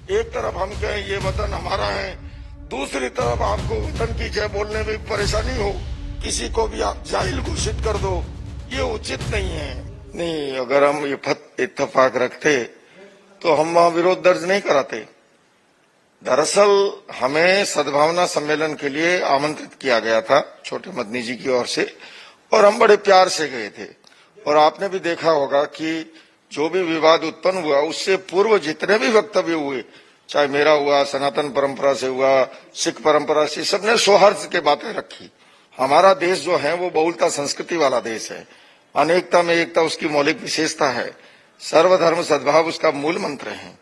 एक तरफ हम कहें ये वतन हमारा है, दूसरी तरफ आपको वतन की जय बोलने में परेशानी हो, किसी को भी आप जाहिल घोषित कर दो, ये उचित नहीं है। नहीं, अगर हम ये इत्तेफाक रखते तो हम वहां विरोध दर्ज नहीं कराते। दरअसल हमें सद्भावना सम्मेलन के लिए आमंत्रित किया गया था छोटे मदनी जी की ओर से, और हम बड़े प्यार से गए थे। और आपने भी देखा होगा कि जो भी विवाद उत्पन्न हुआ उससे पूर्व जितने भी वक्तव्य हुए, चाहे मेरा हुआ, सनातन परंपरा से हुआ, सिख परंपरा से, सबने सौहार्द की बातें रखी। हमारा देश जो है वो बहुलता संस्कृति वाला देश है, अनेकता में एकता उसकी मौलिक विशेषता है, सर्वधर्म सद्भाव उसका मूल मंत्र है।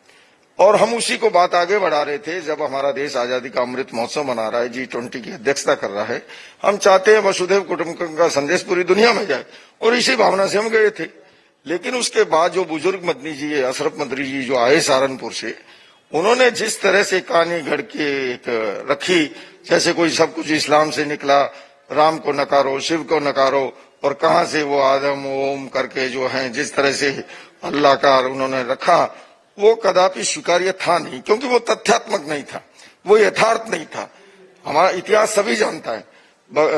और हम उसी को बात आगे बढ़ा रहे थे जब हमारा देश आजादी का अमृत महोत्सव मना रहा है, G20 की अध्यक्षता कर रहा है। हम चाहते हैं वसुधैव कुटुंबकम का संदेश पूरी दुनिया में जाए, और इसी भावना से हम गए थे। लेकिन उसके बाद जो बुजुर्ग मदनी जी है, अशरफ मदनी जी, जो आए सहारनपुर से, उन्होंने जिस तरह से कहानी घड़ के एक रखी, जैसे कोई सब कुछ इस्लाम से निकला, राम को नकारो, शिव को नकारो, और कहां से वो आदम ओम करके जो है जिस तरह से अल्लाह का उन्होंने रखा, वो कदापि स्वीकार्य था नहीं, क्योंकि वो तथ्यात्मक नहीं था, वो यथार्थ नहीं था। हमारा इतिहास सभी जानता है।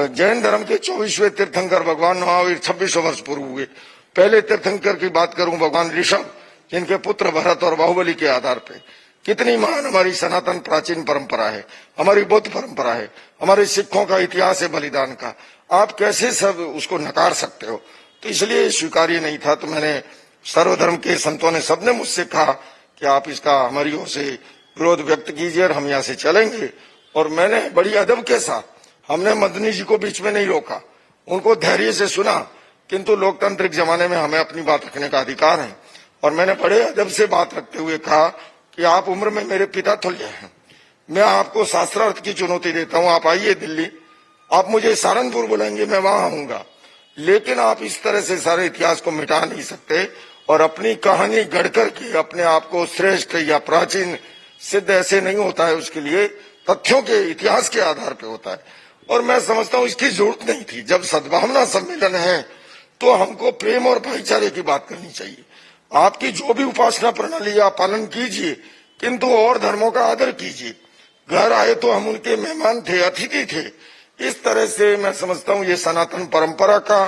जैन धर्म के 24वें तीर्थंकर भगवान महावीर 2600 वर्ष पूर्व हुए। पहले तीर्थंकर की बात करूं, भगवान ऋषभ, जिनके पुत्र भरत और बाहुबली के आधार पे। कितनी महान हमारी सनातन प्राचीन परंपरा है, हमारी बौद्ध परंपरा है, हमारे सिखों का इतिहास है बलिदान का। आप कैसे सब उसको नकार सकते हो? तो इसलिए स्वीकार्य नहीं था। तो मैंने, सर्वधर्म के संतों ने सबने मुझसे कहा कि आप इसका हमारी ओर से विरोध व्यक्त कीजिए और हम यहाँ से चलेंगे। और मैंने बड़ी अदब के साथ, हमने मदनी जी को बीच में नहीं रोका, उनको धैर्य से सुना, किंतु लोकतांत्रिक जमाने में हमें अपनी बात रखने का अधिकार है। और मैंने बड़े अदब से बात रखते हुए कहा कि आप उम्र में मेरे पिता तुल्य हैं, मैं आपको शास्त्रार्थ की चुनौती देता हूं, आप आइए दिल्ली, आप मुझे सहारनपुर बुलाएंगे, मैं वहां आऊंगा, लेकिन आप इस तरह से सारे इतिहास को मिटा नहीं सकते और अपनी कहानी गढ़ करके अपने आप को श्रेष्ठ या प्राचीन सिद्ध ऐसे नहीं होता है। उसके लिए तथ्यों के, इतिहास के आधार पर होता है। और मैं समझता हूं इसकी जरूरत नहीं थी। जब सद्भावना सम्मेलन है तो हमको प्रेम और भाईचारे की बात करनी चाहिए। आपकी जो भी उपासना प्रणाली आप पालन कीजिए, किंतु और धर्मों का आदर कीजिए। घर आए तो हम उनके मेहमान थे, अतिथि थे। इस तरह से मैं समझता हूं ये सनातन परंपरा का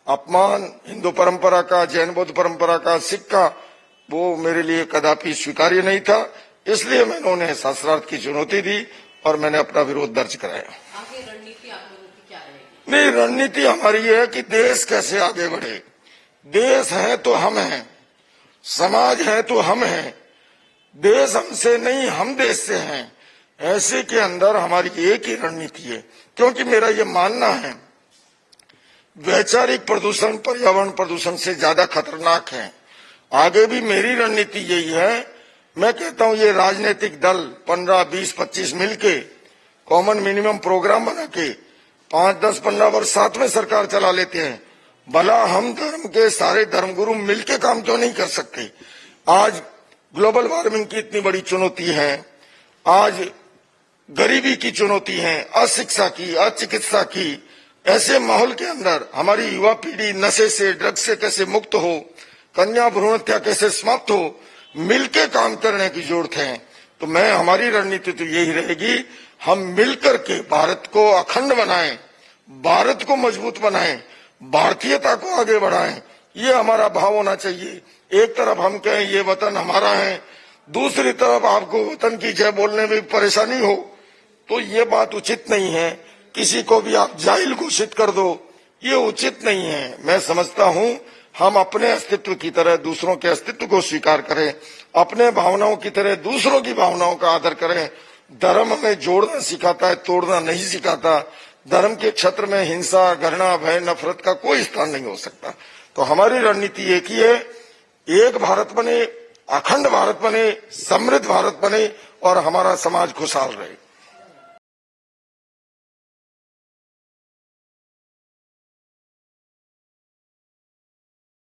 अपमान, हिंदू परंपरा का, जैन बौद्ध परंपरा का, सिख का, वो मेरे लिए कदापि स्वीकार्य नहीं था। इसलिए मैंने उन्हें शास्त्रार्थ की चुनौती दी और मैंने अपना विरोध दर्ज कराया। आगे रणनीति आप लोगों की क्या रहेगी? नहीं, रणनीति हमारी है कि देश कैसे आगे बढ़े। देश है तो हम हैं, समाज है तो हम हैं, देश हमसे नहीं हम देश से हैं। ऐसे के अंदर हमारी एक ही रणनीति है, क्योंकि मेरा ये मानना है वैचारिक प्रदूषण पर्यावरण प्रदूषण से ज्यादा खतरनाक है। आगे भी मेरी रणनीति यही है। मैं कहता हूं ये राजनीतिक दल 15, 20, 25 मिलके कॉमन मिनिमम प्रोग्राम बना के 5, 10, 15 वर्ष साथ में सरकार चला लेते हैं। भला हम धर्म के सारे धर्मगुरु मिलके काम क्यों नहीं कर सकते? आज ग्लोबल वार्मिंग की इतनी बड़ी चुनौती है, आज गरीबी की चुनौती है, अशिक्षा की, अचिकित्सा की। ऐसे माहौल के अंदर हमारी युवा पीढ़ी नशे से, ड्रग्स से कैसे मुक्त हो, कन्या भ्रूण हत्या कैसे समाप्त हो, मिलके काम करने की जरूरत है। तो हमारी रणनीति तो यही रहेगी, हम मिलकर के भारत को अखंड बनाएं, भारत को मजबूत बनाएं, भारतीयता को आगे बढ़ाएं। ये हमारा भाव होना चाहिए। एक तरफ हम कहें ये वतन हमारा है, दूसरी तरफ आपको वतन की जय बोलने में परेशानी हो, तो ये बात उचित नहीं है। किसी को भी आप जाहिल घोषित कर दो, ये उचित नहीं है। मैं समझता हूं हम अपने अस्तित्व की तरह दूसरों के अस्तित्व को स्वीकार करें, अपने भावनाओं की तरह दूसरों की भावनाओं का आदर करें। धर्म हमें जोड़ना सिखाता है, तोड़ना नहीं सिखाता। धर्म के क्षेत्र में हिंसा, घृणा, भय, नफरत का कोई स्थान नहीं हो सकता। तो हमारी रणनीति एक ही है, एक भारत बने, अखंड भारत बने, समृद्ध भारत बने और हमारा समाज खुशहाल रहे।